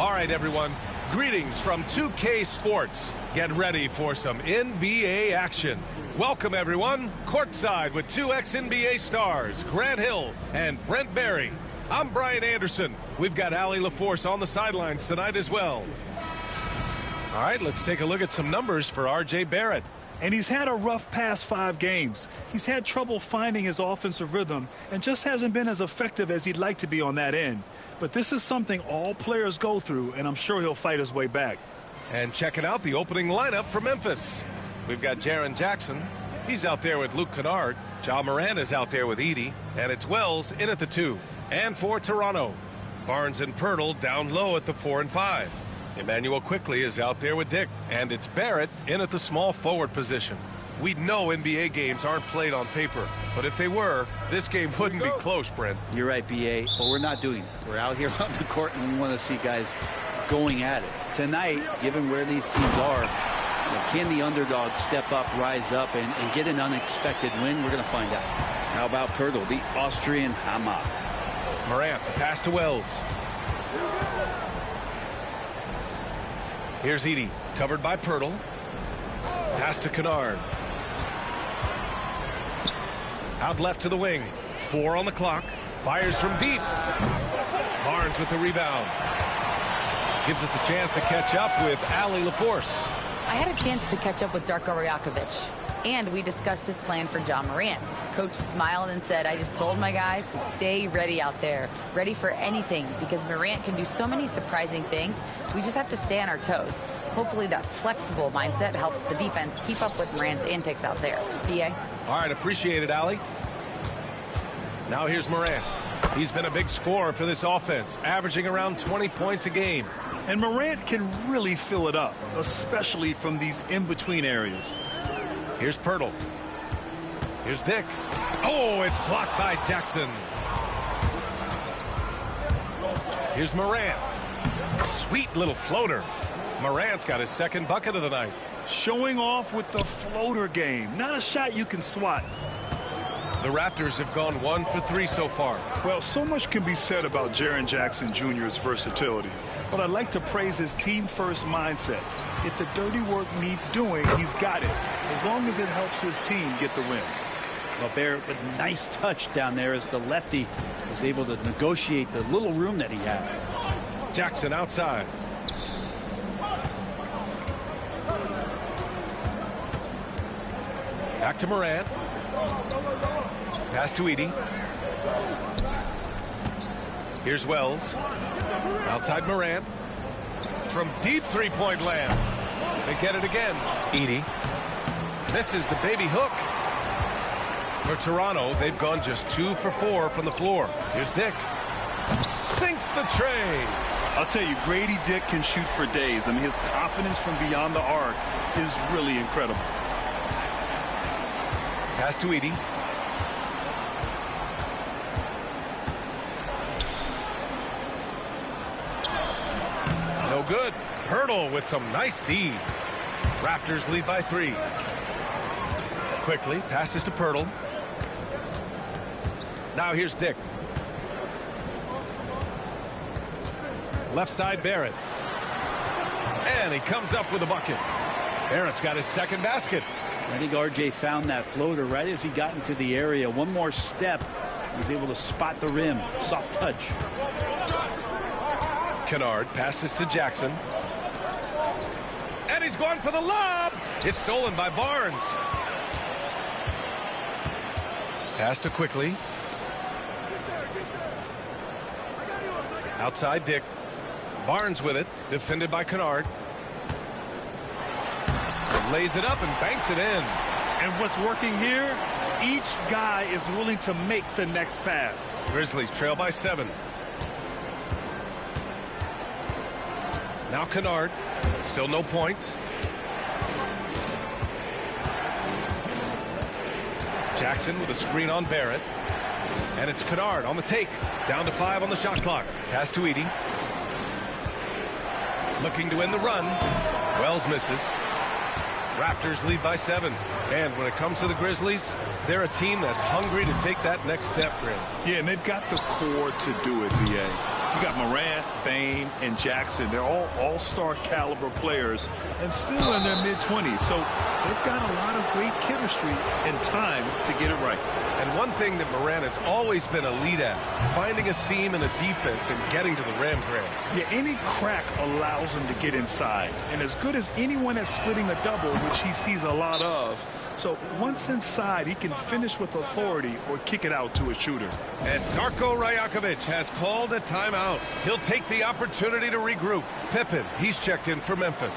All right, everyone. Greetings from 2K Sports. Get ready for some NBA action. Welcome, everyone. Courtside with two ex-NBA stars, Grant Hill and Brent Barry. I'm Brian Anderson. We've got Allie LaForce on the sidelines tonight as well. All right, let's take a look at some numbers for R.J. Barrett. And he's had a rough past 5 games. He's had trouble finding his offensive rhythm and just hasn't been as effective as he'd like to be on that end. But this is something all players go through, and I'm sure he'll fight his way back. And checking out the opening lineup for Memphis. We've got Jaren Jackson. He's out there with Luke Kennard. Ja Morant is out there with Edey. And it's Wells in at the 2. And for Toronto, Barnes and Pirtle down low at the 4 and 5. Emmanuel Quickley is out there with Dick. And it's Barrett in at the small forward position. We know NBA games aren't played on paper, but if they were, this game wouldn't be close, Brent. You're right, B.A., but we're not doing that. We're out here on the court, and we want to see guys going at it. Tonight, given where these teams are, can the underdog step up, rise up, and get an unexpected win? We're going to find out. How about Pirtle, the Austrian Hammer? Morant, the pass to Wells. Here's Edey, covered by Pirtle. Pass to Kennard. Out left to the wing. 4 on the clock. Fires from deep. Barnes with the rebound. Gives us a chance to catch up with Allie LaForce. I had a chance to catch up with Darko Rajakovic, and we discussed his plan for Ja Morant. Coach smiled and said, I just told my guys to stay ready out there, ready for anything, because Morant can do so many surprising things. We just have to stay on our toes. Hopefully that flexible mindset helps the defense keep up with Morant's antics out there. B.A.? All right, appreciate it, Allie. Now here's Morant. He's been a big scorer for this offense, averaging around 20 points a game. And Morant can really fill it up, especially from these in-between areas. Here's Pirtle. Here's Dick. Oh, it's blocked by Jackson. Here's Morant. Sweet little floater. Morant's got his second bucket of the night. Showing off with the floater game. Not a shot you can swat. The Raptors have gone 1 for 3 so far. Well, so much can be said about Jaren Jackson Jr.'s versatility. But I'd like to praise his team-first mindset. If the dirty work needs doing, he's got it, as long as it helps his team get the win. Well, Barrett with nice touch down there as the lefty was able to negotiate the little room that he had. Jackson outside. Back to Morant. Pass to Edey. Here's Wells. Outside Morant. From deep three-point land. They get it again. Edey. Misses the baby hook. For Toronto, they've gone just 2 for 4 from the floor. Here's Dick. Sinks the tray. I'll tell you, Grady Dick can shoot for days. I mean, his confidence from beyond the arc is really incredible. Pass to Edey. No good. Pirtle with some nice D. Raptors lead by 3. Quickly passes to Pirtle. Now here's Dick. Left side Barrett. And he comes up with a bucket. Barrett's got his second basket. I think RJ found that floater right as he got into the area. One more step. He was able to spot the rim. Soft touch. Kennard passes to Jackson. And he's going for the lob. It's stolen by Barnes. Pass to Quickley. Outside Dick. Barnes with it. Defended by Kennard. Lays it up and banks it in. And what's working here? Each guy is willing to make the next pass. Grizzlies trail by 7. Now Kennard. Still no points. Jackson with a screen on Barrett. And it's Kennard on the take. Down to 5 on the shot clock. Pass to Edey. Looking to end the run. Wells misses. Raptors lead by 7. And when it comes to the Grizzlies, they're a team that's hungry to take that next step, Grant. Yeah, and they've got the core to do it, B.A. You got Morant, Bane, and Jackson. They're all all-star caliber players and still in their mid-20s. So they've got a lot of great chemistry and time to get it right. And one thing that Morant has always been elite at, finding a seam in the defense and getting to the rim, Grant. Yeah, any crack allows him to get inside. And as good as anyone at splitting a double, which he sees a lot of. So once inside, he can finish with authority or kick it out to a shooter. And Darko Rajakovic has called a timeout. He'll take the opportunity to regroup. Pippen, he's checked in for Memphis.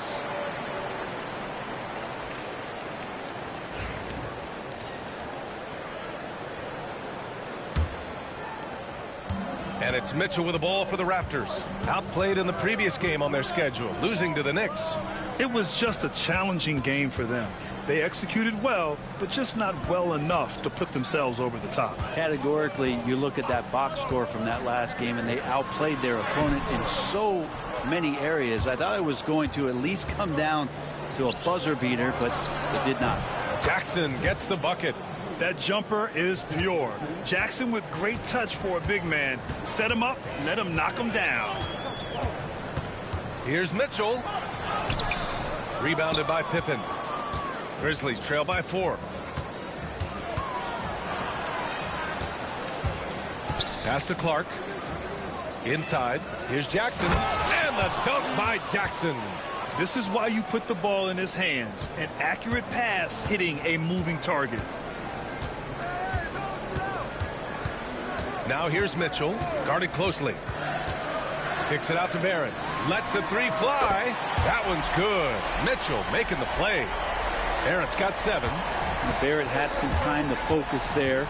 And it's Mitchell with the ball for the Raptors. Outplayed in the previous game on their schedule, losing to the Knicks. It was just a challenging game for them. They executed well, but just not well enough to put themselves over the top. Categorically, you look at that box score from that last game, and they outplayed their opponent in so many areas. I thought it was going to at least come down to a buzzer beater, but it did not. Jackson gets the bucket. That jumper is pure. Jackson with great touch for a big man. Set him up, let him knock him down. Here's Mitchell. Rebounded by Pippen. Grizzlies trail by 4. Pass to Clark. Inside. Here's Jackson. And the dunk by Jackson. This is why you put the ball in his hands. An accurate pass hitting a moving target. Now here's Mitchell, guarded closely. Kicks it out to Barrett. Lets the 3 fly. That one's good. Mitchell making the play. Barrett's got 7. And Barrett had some time to focus there,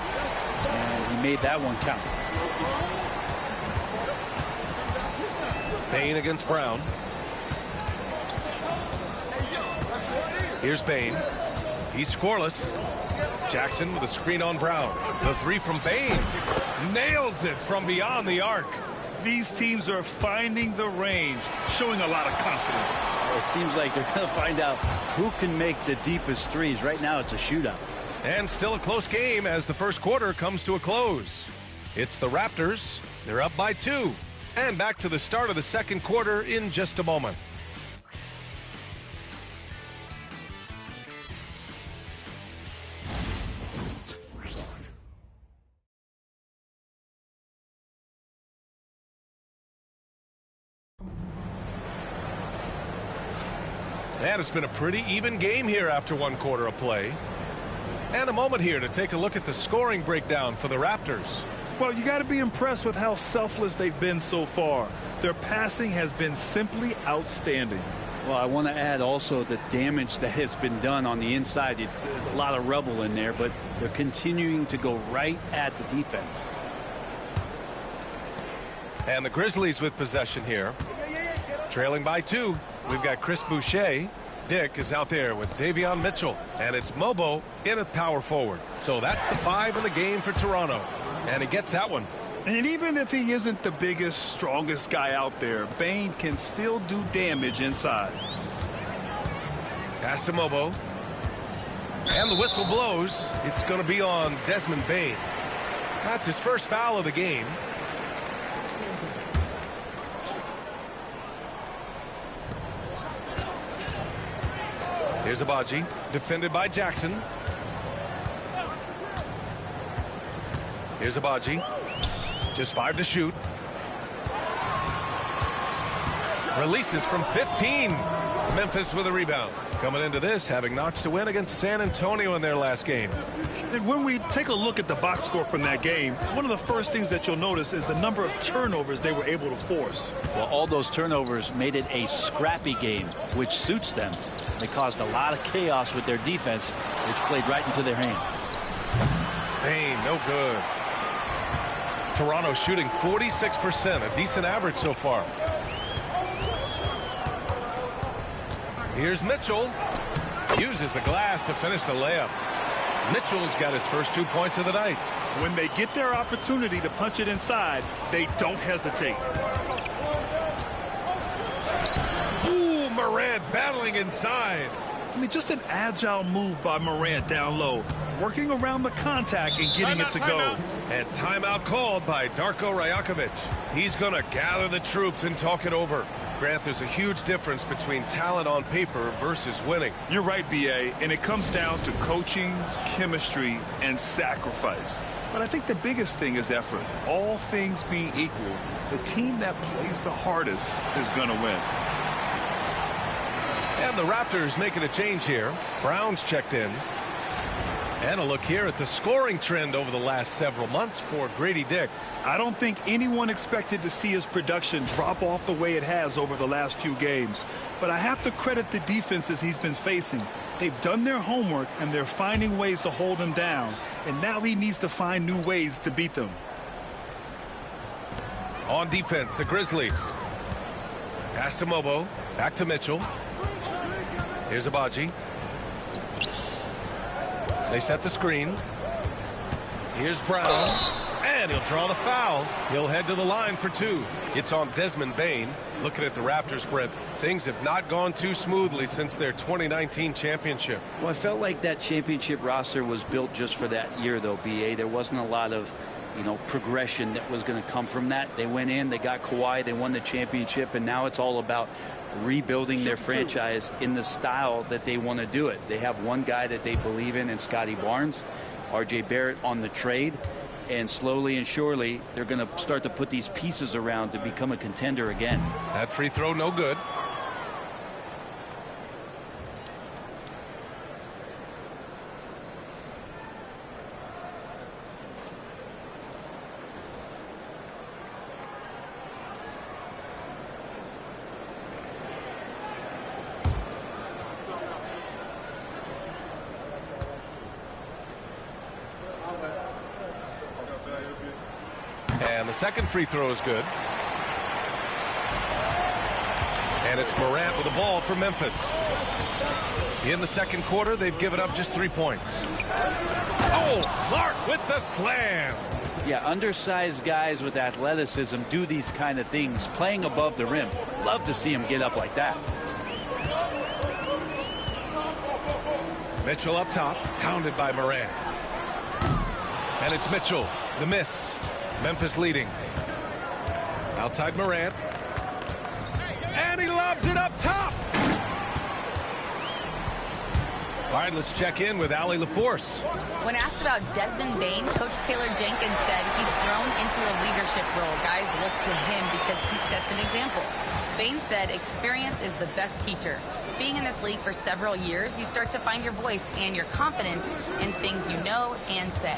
and he made that one count. Bane against Brown. Here's Bane. He's scoreless. Jackson with a screen on Brown. The 3 from Bane. Nails it from beyond the arc. These teams are finding the range, showing a lot of confidence. It seems like they're going to find out who can make the deepest threes. Right now, it's a shootout. And still a close game as the first quarter comes to a close. It's the Raptors. They're up by 2. And back to the start of the second quarter in just a moment. And it's been a pretty even game here after 1 quarter of play. And a moment here to take a look at the scoring breakdown for the Raptors. Well, you got to be impressed with how selfless they've been so far. Their passing has been simply outstanding. Well, I want to add also the damage that has been done on the inside. It's a lot of rubble in there, but they're continuing to go right at the defense. And the Grizzlies with possession here. Trailing by 2. We've got Chris Boucher. Dick is out there with Davion Mitchell. And it's Mobo in at power forward. So that's the 5 in the game for Toronto. And he gets that one. And even if he isn't the biggest, strongest guy out there, Bane can still do damage inside. Pass to Mobo. And the whistle blows. It's going to be on Desmond Bane. That's his first foul of the game. Here's Abaji, defended by Jackson. Here's Abaji. Just 5 to shoot. Releases from 15. Memphis with a rebound. Coming into this, having notched a win against San Antonio in their last game. And when we take a look at the box score from that game, one of the first things that you'll notice is the number of turnovers they were able to force. Well, all those turnovers made it a scrappy game, which suits them. They caused a lot of chaos with their defense, which played right into their hands. Bane, no good. Toronto shooting 46%, a decent average so far. Here's Mitchell. Uses the glass to finish the layup. Mitchell's got his first 2 points of the night. When they get their opportunity to punch it inside, they don't hesitate. Ooh, Morant battling inside. I mean, just an agile move by Morant down low, working around the contact and getting it to go. And timeout called by Darko Rajakovic. He's going to gather the troops and talk it over. Grant, there's a huge difference between talent on paper versus winning. You're right, B.A., and it comes down to coaching, chemistry, and sacrifice. But I think the biggest thing is effort. All things being equal, the team that plays the hardest is going to win. And the Raptors making a change here. Brown's checked in. And a look here at the scoring trend over the last several months for Grady Dick. I don't think anyone expected to see his production drop off the way it has over the last few games. But I have to credit the defenses he's been facing. They've done their homework, and they're finding ways to hold him down. And now he needs to find new ways to beat them. On defense, the Grizzlies. Pass to Mobo. Back to Mitchell. Here's Abaji. They set the screen. Here's Brown. And he'll draw the foul. He'll head to the line for two. It's on Desmond Bane. Looking at the Raptors, Brent, things have not gone too smoothly since their 2019 championship. Well, I felt like that championship roster was built just for that year, though, B.A. There wasn't a lot of, progression that was going to come from that. They went in, they got Kawhi, they won the championship, and now it's all about rebuilding their franchise in the style that they want to do it. They have one guy that they believe in Scotty Barnes, R.J. Barrett on the trade, and slowly and surely they're going to start to put these pieces around to become a contender again. That free throw no good. And the second free throw is good. And it's Morant with the ball for Memphis. In the second quarter, they've given up just 3 points. Oh, Clark with the slam. Yeah, undersized guys with athleticism do these kind of things, playing above the rim. Love to see him get up like that. Mitchell up top, pounded by Morant. And it's Mitchell, the miss. Memphis leading. Outside Morant. And he lobs it up top. All right, let's check in with Allie LaForce. When asked about Desmond Bane, Coach Taylor Jenkins said he's grown into a leadership role. Guys look to him because he sets an example. Bane said experience is the best teacher. Being in this league for several years, you start to find your voice and your confidence in things you know and say.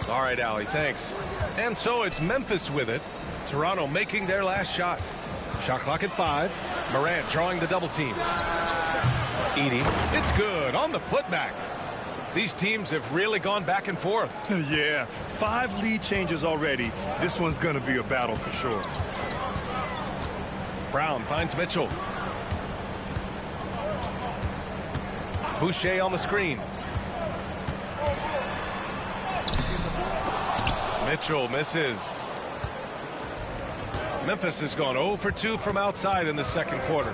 All right, Allie, thanks. And so it's Memphis with it. Toronto making their last shot. Shot clock at 5. Morant drawing the double team. Edie, it's good on the putback. These teams have really gone back and forth. Yeah, 5 lead changes already. This one's going to be a battle for sure. Brown finds Mitchell. Boucher on the screen. Mitchell misses. Memphis has gone 0 for 2 from outside in the second quarter.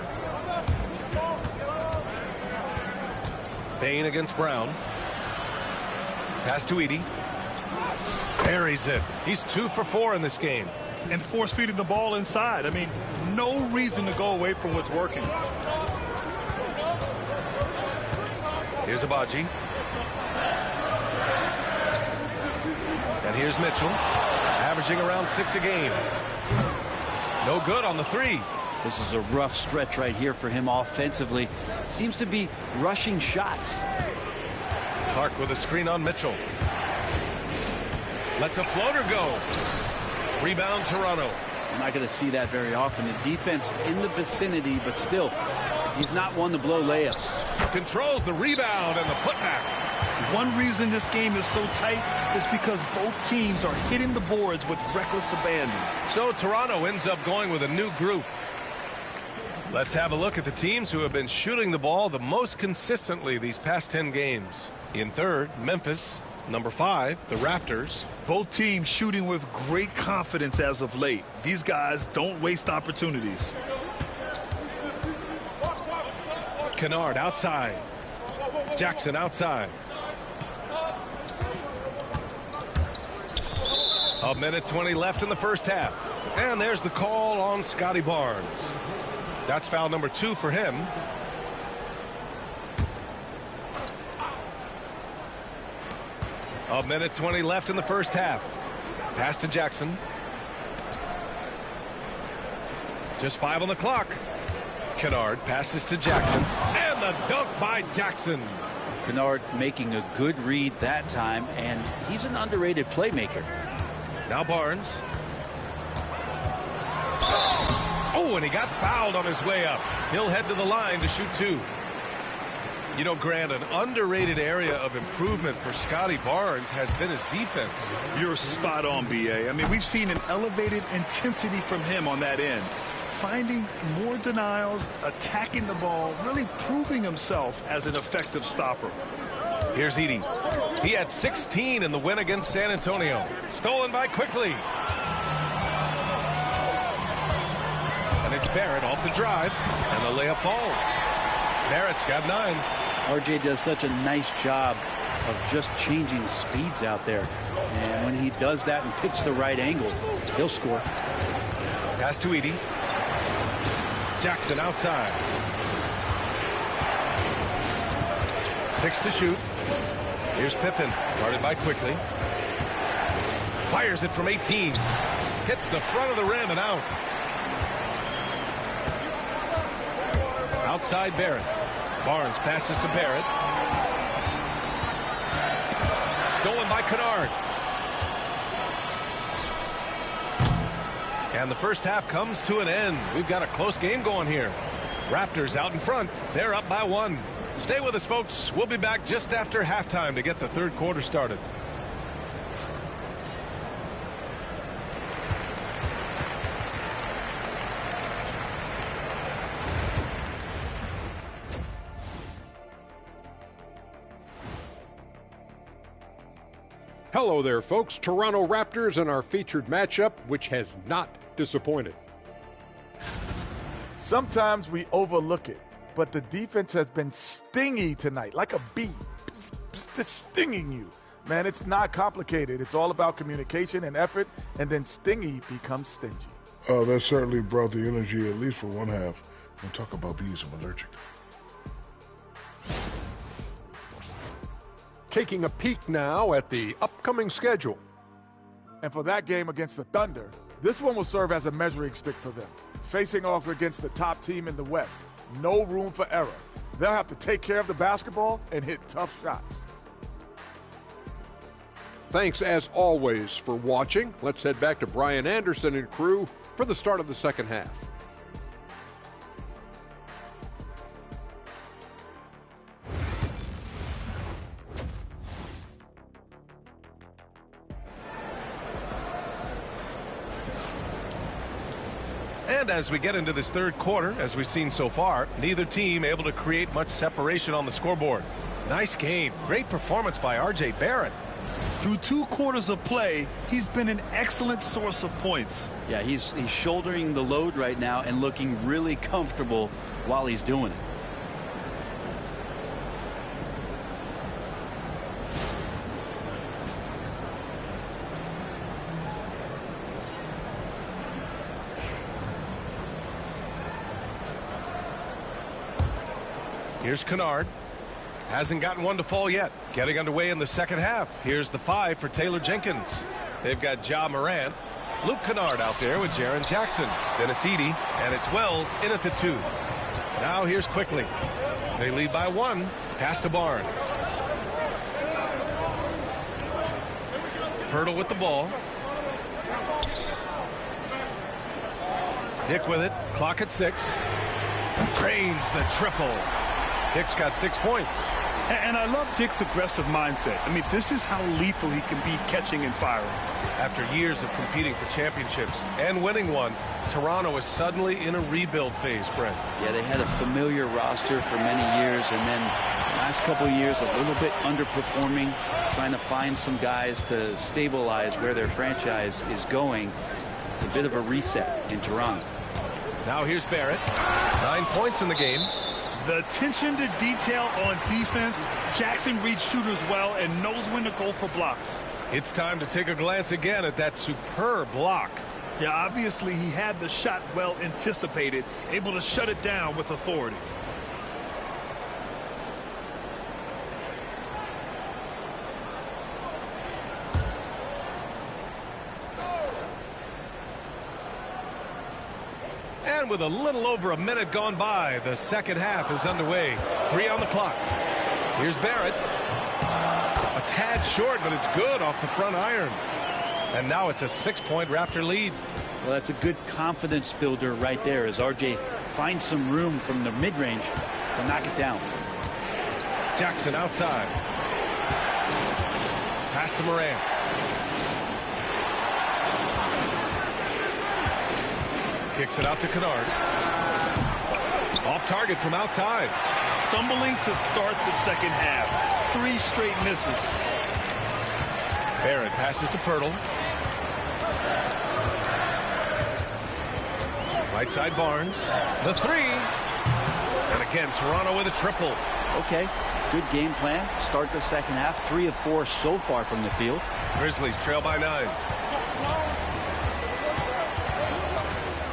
Bane against Brown. Pass to Edie. Buries it. He's 2 for 4 in this game. And force feeding the ball inside. I mean, no reason to go away from what's working. Here's Abaji. And here's Mitchell, averaging around 6 a game. No good on the 3. This is a rough stretch right here for him offensively. Seems to be rushing shots. Clark with a screen on Mitchell. Lets a floater go. Rebound Toronto. I'm not going to see that very often. The defense in the vicinity, but still, he's not one to blow layups. Controls the rebound and the putback. One reason this game is so tight is because both teams are hitting the boards with reckless abandon. So Toronto ends up going with a new group. Let's have a look at the teams who have been shooting the ball the most consistently these past 10 games. In third, Memphis. Number 5, the Raptors. Both teams shooting with great confidence as of late. These guys don't waste opportunities. Kennard outside. Jackson outside. A minute 20 left in the first half. And there's the call on Scotty Barnes. That's foul number 2 for him. A minute 20 left in the first half. Pass to Jackson. Just 5 on the clock. Kennard passes to Jackson. And the dunk by Jackson. Kennard making a good read that time, and he's an underrated playmaker. Now Barnes. Oh, and he got fouled on his way up. He'll head to the line to shoot 2. You know, Grant, an underrated area of improvement for Scotty Barnes has been his defense. You're spot on, B.A. I mean, we've seen an elevated intensity from him on that end. Finding more denials, attacking the ball, really proving himself as an effective stopper. Here's Edey. He had 16 in the win against San Antonio. Stolen by Quickly. And it's Barrett off the drive, and the layup falls. Barrett's got 9. RJ does such a nice job of just changing speeds out there. And when he does that and picks the right angle, he'll score. Pass to Edey. Jackson outside. 6 to shoot. Here's Pippen, guarded by Quickly. Fires it from 18. Hits the front of the rim and out. Outside Barrett. Barnes passes to Barrett. Stolen by Kennard. And the first half comes to an end. We've got a close game going here. Raptors out in front. They're up by 1. Stay with us, folks. We'll be back just after halftime to get the third quarter started. Hello there, folks. Toronto Raptors in our featured matchup, which has not disappointed. Sometimes we overlook it, but the defense has been stingy tonight, like a bee, just stinging you. Man, it's not complicated. It's all about communication and effort, and then stingy becomes stingy. Oh, that certainly brought the energy, at least for one half. Don't talk about bees, I'm allergic. Taking a peek now at the upcoming schedule. And for that game against the Thunder, this one will serve as a measuring stick for them. Facing off against the top team in the West, no room for error. They'll have to take care of the basketball and hit tough shots. Thanks, as always, for watching. Let's head back to Brian Anderson and crew for the start of the second half. And as we get into this third quarter, as we've seen so far, neither team able to create much separation on the scoreboard. Nice game. Great performance by R.J. Barrett. Through 2 quarters of play, he's been an excellent source of points. Yeah, he's shouldering the load right now and looking really comfortable while he's doing it. Here's Kennard. Hasn't gotten one to fall yet. Getting underway in the second half. Here's the 5 for Taylor Jenkins. They've got Ja Morant. Luke Kennard out there with Jaren Jackson. Then it's Edey, and it's Wells in at the 2. Now here's Quickly. They lead by 1. Pass to Barnes. Pirtle with the ball. Dick with it. Clock at 6. Drains the triple. Dick's got 6 points. And I love Dick's aggressive mindset. I mean, this is how lethal he can be catching and firing. After years of competing for championships and winning one, Toronto is suddenly in a rebuild phase, Brent. Yeah, they had a familiar roster for many years, and then last couple of years a little bit underperforming, trying to find some guys to stabilize where their franchise is going. It's a bit of a reset in Toronto. Now here's Barrett. 9 points in the game. The attention to detail on defense. Jackson reads shooters well and knows when to go for blocks. It's time to take a glance again at that superb block. Yeah, obviously he had the shot well anticipated, able to shut it down with authority. And with a little over a minute gone by, the second half is underway. 3 on the clock. Here's Barrett. A tad short, but it's good off the front iron. And now it's a 6-point Raptor lead. Well, that's a good confidence builder right there as RJ finds some room from the mid-range to knock it down. Jackson outside. Pass to Morant. Kicks it out to Kennard. Off target from outside. Stumbling to start the second half. 3 straight misses. Barrett passes to Pirtle. Right side Barnes. The 3. And again, Toronto with a triple. Okay, good game plan. Start the second half. 3 of 4 so far from the field. Grizzlies trail by 9.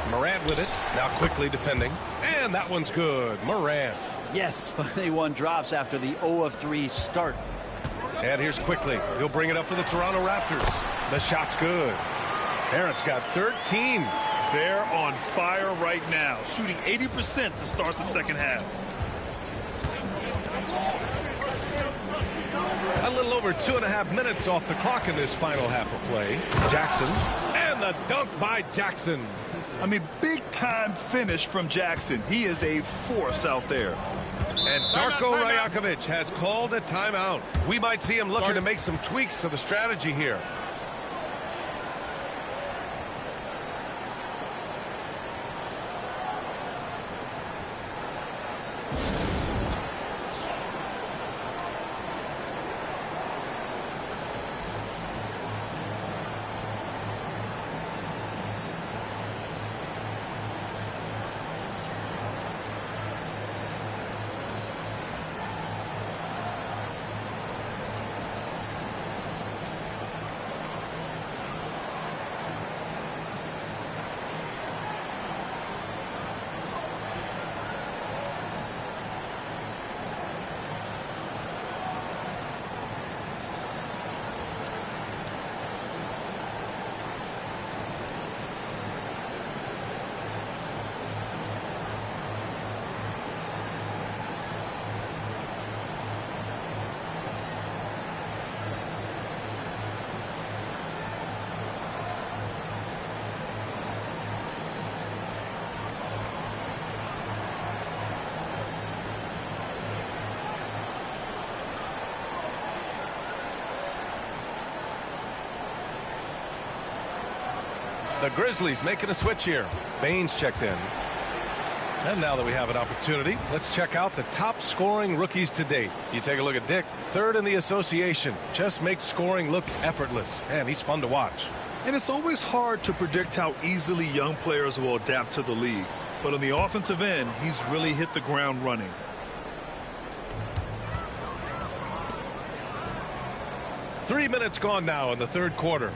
Morant with it. Now quickly defending. And that one's good. Morant. Yes, finally one drops after the 0 of 3 start. And here's quickly. He'll bring it up for the Toronto Raptors. The shot's good. Barrett's got 13. They're on fire right now, shooting 80% to start the second half. A little over 2.5 minutes off the clock in this final half of play. Jackson. And the dunk by Jackson. I mean, big-time finish from Jackson. He is a force out there. And Darko Rajakovic has called a timeout. We might see him looking to make some tweaks to the strategy here. The Grizzlies making a switch here. Baines checked in. And now that we have an opportunity, let's check out the top scoring rookies to date. You take a look at Dick, 3rd in the association. Just makes scoring look effortless. And he's fun to watch. And it's always hard to predict how easily young players will adapt to the league. But on the offensive end, he's really hit the ground running. Three minutes gone now in the third quarter.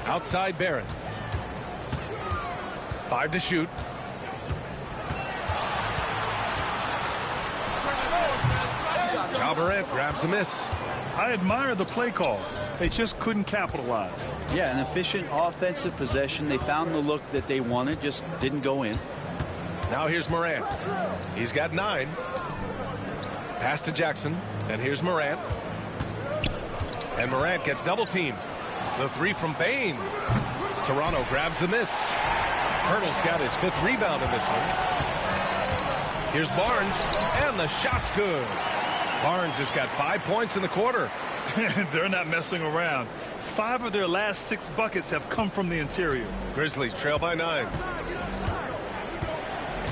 Outside Barrett. 5 to shoot. Ja Morant grabs a miss. I admire the play call. They just couldn't capitalize. Yeah, an efficient offensive possession. They found the look that they wanted, just didn't go in. Now here's Morant. He's got 9. Pass to Jackson. And here's Morant. And Morant gets double teamed. The 3 from Bain. Toronto grabs the miss. Pirtle's got his 5th rebound in this one. Here's Barnes. And the shot's good. Barnes has got 5 points in the quarter. They're not messing around. 5 of their last 6 buckets have come from the interior. Grizzlies trail by 9.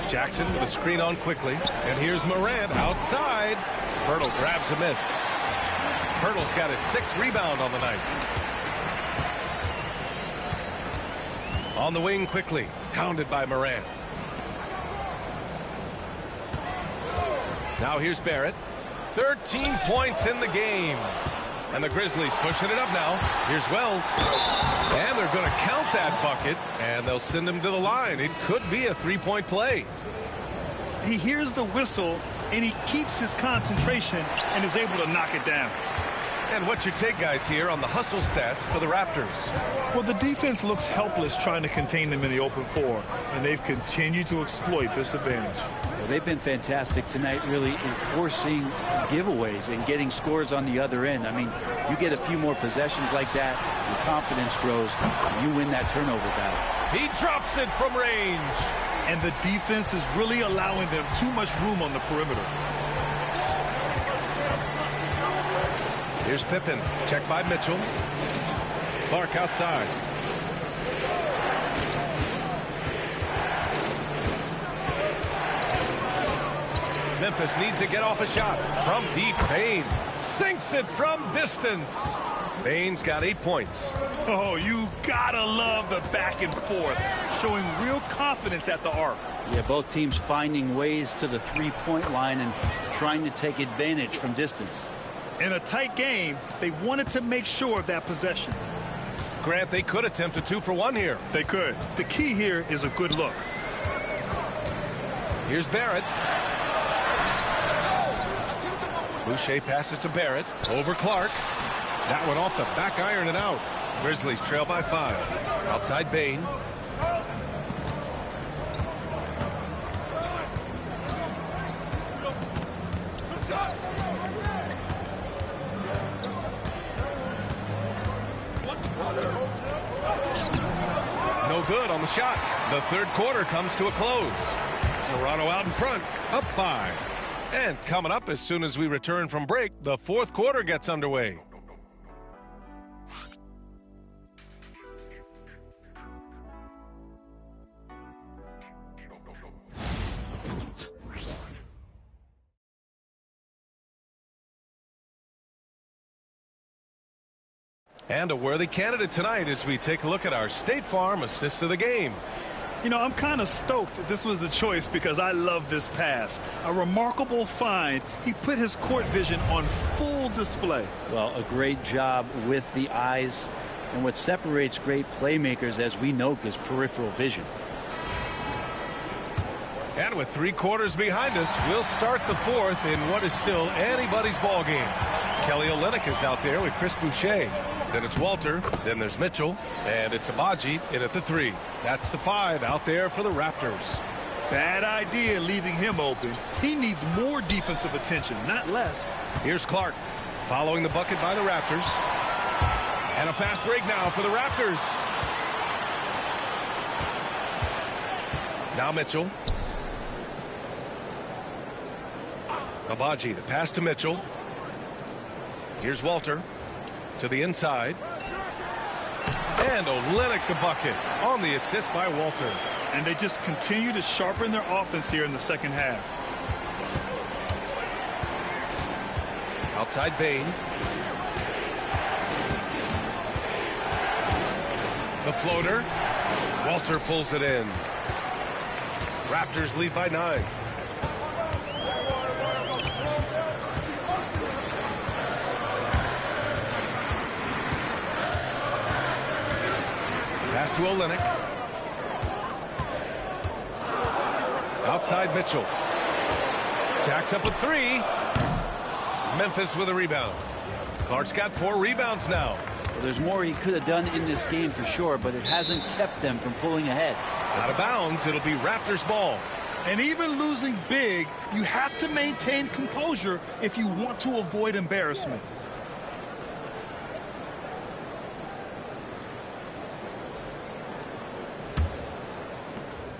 Jackson with a screen on quickly. And here's Morant outside. Pirtle grabs a miss. Pirtle's got his 6th rebound on the night. On the wing quickly. Hounded by Morant. Now here's Barrett. 13 points in the game. And the Grizzlies pushing it up now. Here's Wells. And they're going to count that bucket, and they'll send him to the line. It could be a three-point play. He hears the whistle, and he keeps his concentration and is able to knock it down. And what's your take, guys, here on the hustle stats for the Raptors? Well, the defense looks helpless trying to contain them in the open floor, and they've continued to exploit this advantage. Well, they've been fantastic tonight, really enforcing giveaways and getting scores on the other end. I mean, you get a few more possessions like that, your confidence grows, and you win that turnover battle. He drops it from range. And the defense is really allowing them too much room on the perimeter. Here's Pippen. Check by Mitchell. Clark outside. Memphis needs to get off a shot. From deep, Bane sinks it from distance. Bane's got 8 points. Oh, you gotta love the back and forth, showing real confidence at the arc. Yeah, both teams finding ways to the three-point line and trying to take advantage from distance. In a tight game, they wanted to make sure of that possession. Grant, they could attempt a 2-for-1 here. They could. The key here is a good look. Here's Barrett. Boucher passes to Barrett. Over Clark. That one off the back iron and out. Grizzlies trail by 5. Outside Bane. No good on the shot. The third quarter comes to a close. Toronto out in front, up 5. And coming up as soon as we return from break, the fourth quarter gets underway. And a worthy candidate tonight as we take a look at our State Farm assist of the game. You know, I'm kind of stoked that this was a choice because I love this pass. A remarkable find. He put his court vision on full display. Well, a great job with the eyes. And what separates great playmakers, as we know, is peripheral vision. And with 3 quarters behind us, we'll start the fourth in what is still anybody's ball game. Kelly Olynyk is out there with Chris Boucher. Then it's Walter. Then there's Mitchell. And it's Abaji in at the 3. That's the 5 out there for the Raptors. Bad idea leaving him open. He needs more defensive attention, not less. Here's Clark following the bucket by the Raptors. And a fast break now for the Raptors. Now Mitchell. Abaji, the pass to Mitchell. Here's Walter to the inside. And Olynyk the bucket on the assist by Walter. And they just continue to sharpen their offense here in the second half. Outside Bane. The floater. Walter pulls it in. Raptors lead by 9. Pass to Olynyk. Outside Mitchell. Jacks up a 3. Memphis with a rebound. Clark's got 4 rebounds now. Well, there's more he could have done in this game for sure, but it hasn't kept them from pulling ahead. Out of bounds, it'll be Raptors ball. And even losing big, you have to maintain composure if you want to avoid embarrassment.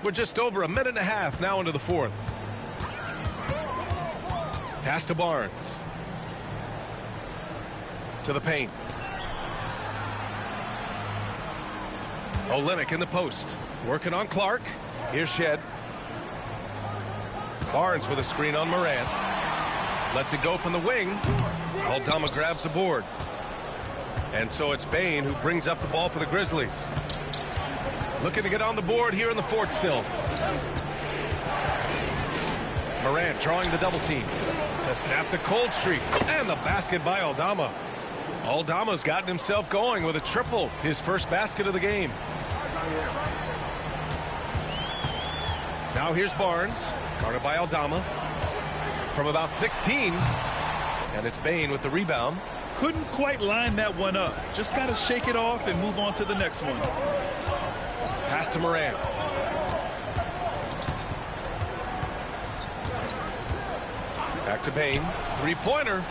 We're just over a minute and a half now into the fourth. Pass to Barnes. To the paint. Olynyk in the post. Working on Clark. Here's Shed. Barnes with a screen on Morant. Lets it go from the wing. Aldama grabs the board. And so it's Bane who brings up the ball for the Grizzlies. Looking to get on the board here in the fourth still. Morant drawing the double team. to snap the cold streak. And the basket by Aldama. Aldama's gotten himself going with a triple, his first basket of the game. Now here's Barnes, guarded by Aldama. From about 16. And it's Bane with the rebound. Couldn't quite line that one up. Just got to shake it off and move on to the next one. Pass to Morant. Back to Bane. Three-pointer.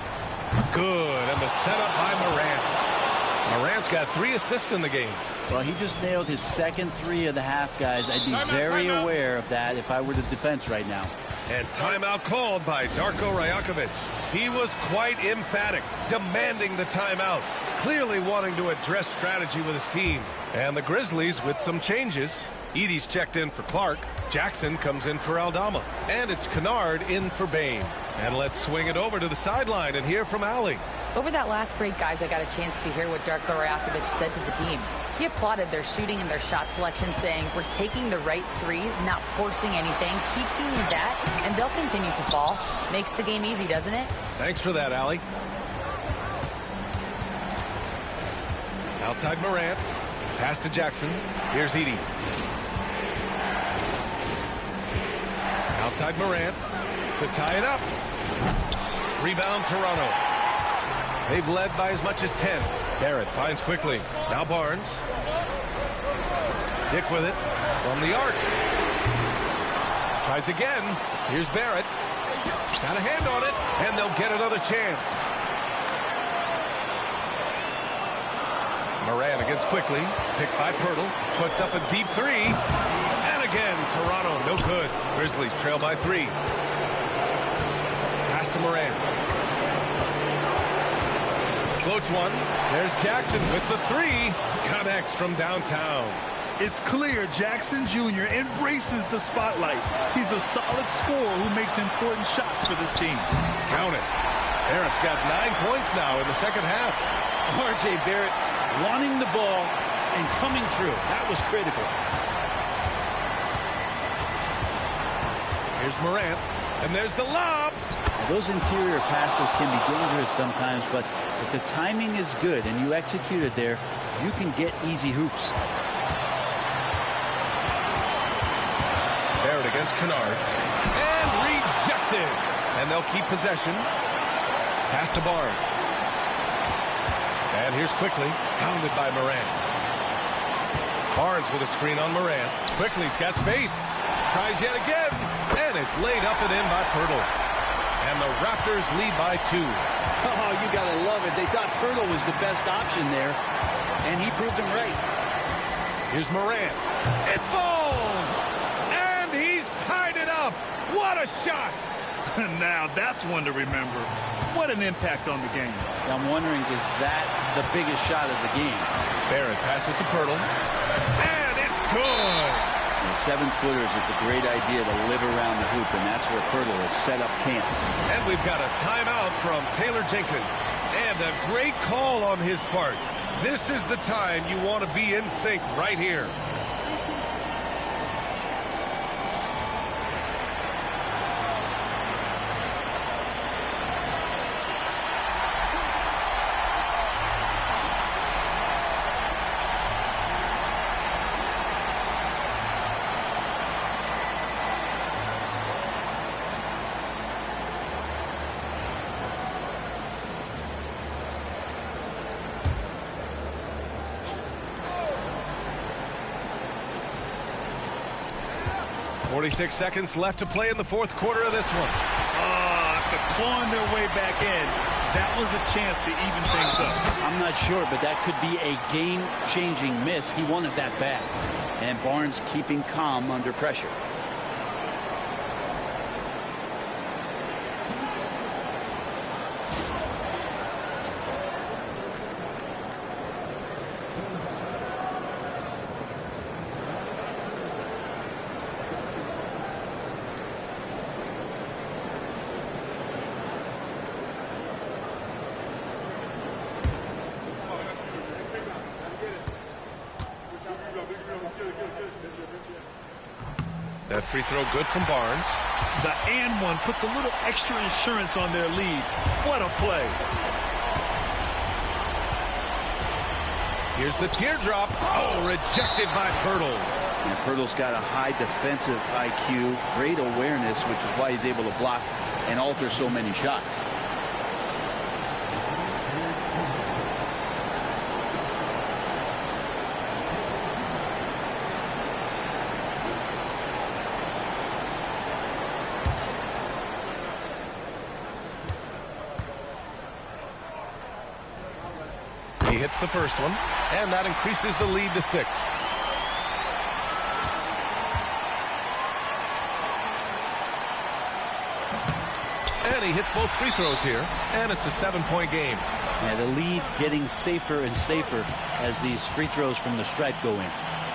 Good. And the setup by Morant. Morant's got 3 assists in the game. Well, he just nailed his second 3 of the half, guys. I'd be very aware of that if I were the defense right now. And timeout called by Darko Rajakovic. He was quite emphatic, demanding the timeout, clearly wanting to address strategy with his team. And the Grizzlies with some changes. Edey's checked in for Clark. Jackson comes in for Aldama. And it's Kennard in for Bane. And let's swing it over to the sideline and hear from Allie. Over that last break, guys, I got a chance to hear what Darko Rajakovic said to the team. He applauded their shooting and their shot selection, saying, we're taking the right threes, not forcing anything. Keep doing that, and they'll continue to fall. Makes the game easy, doesn't it? Thanks for that, Allie. Outside Morant. Pass to Jackson. Here's Edey. Outside Morant to tie it up. Rebound Toronto. They've led by as much as 10. Barrett finds quickly. Now Barnes. Dick with it from the arc. Tries again. Here's Barrett. Got a hand on it, and they'll get another chance. Morant against quickly. Picked by Pirtle. Puts up a deep 3. And again, Toronto, no good. Grizzlies trail by 3. Pass to Morant. Floats one. There's Jackson with the 3. Connects from downtown. It's clear Jackson Jr. embraces the spotlight. He's a solid scorer who makes important shots for this team. Count it. Barrett's got 9 points now in the second half. R.J. Barrett wanting the ball and coming through. That was critical. Here's Morant. And there's the lob. Those interior passes can be dangerous sometimes, but if the timing is good and you execute it there, you can get easy hoops. Barrett against Kennard. And rejected. And they'll keep possession. Pass to Barnes. And here's quickly. Pounded by Morant. Barnes with a screen on Morant. Quickly's got space. Tries yet again. And it's laid up and in by Pirtle. And the Raptors lead by 2. Oh, you got to love it. They thought Pirtle was the best option there, and he proved them right. Here's Morant. It falls! And he's tied it up. What a shot! Now, that's one to remember. What an impact on the game. I'm wondering, is that the biggest shot of the game? Barrett passes to Pirtle. And it's good! 7-footers, it's a great idea to live around the hoop, and that's where Pirtle has set up camp. And we've got a timeout from Taylor Jenkins. And a great call on his part. This is the time you want to be in sync right here. .46 seconds left to play in the fourth quarter of this one. After clawing their way back in, that was a chance to even things up. I'm not sure, but that could be a game-changing miss. He wanted that bad. And Barnes keeping calm under pressure. That free throw good from Barnes. The and one puts a little extra insurance on their lead. What a play. Here's the teardrop. Oh, rejected by Pirtle. And Pirtle's got a high defensive IQ, great awareness, which is why he's able to block and alter so many shots. He hits the first one, and that increases the lead to 6. And he hits both free throws here, and it's a 7-point game. Yeah, the lead getting safer and safer as these free throws from the stripe go in.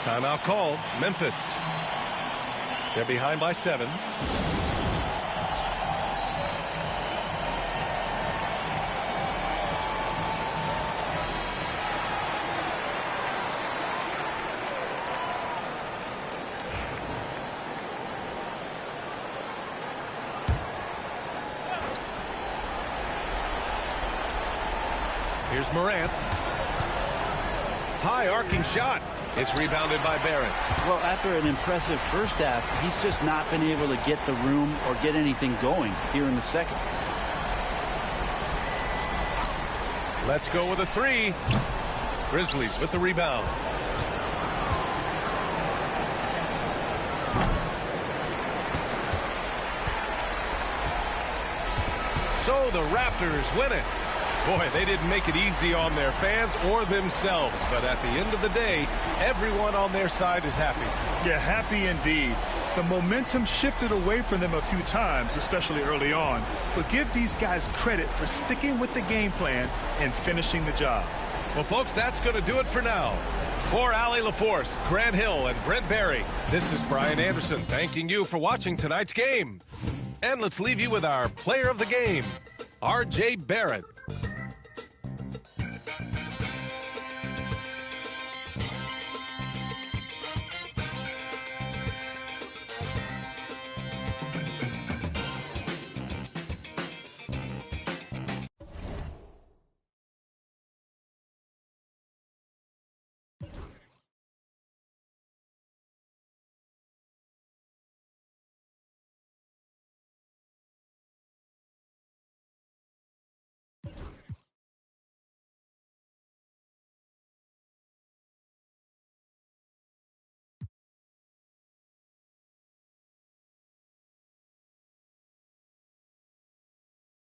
Timeout called. Memphis. They're behind by 7. Here's Morant. High arcing shot. It's rebounded by Barrett. Well, after an impressive first half, he's just not been able to get the room or get anything going here in the second. Let's go with a 3. Grizzlies with the rebound. So the Raptors win it. Boy, they didn't make it easy on their fans or themselves, but at the end of the day, everyone on their side is happy. Yeah, happy indeed. The momentum shifted away from them a few times, especially early on. But give these guys credit for sticking with the game plan and finishing the job. Well, folks, that's going to do it for now. For Allie LaForce, Grant Hill, and Brent Barry, this is Brian Anderson thanking you for watching tonight's game. And let's leave you with our player of the game, R.J. Barrett.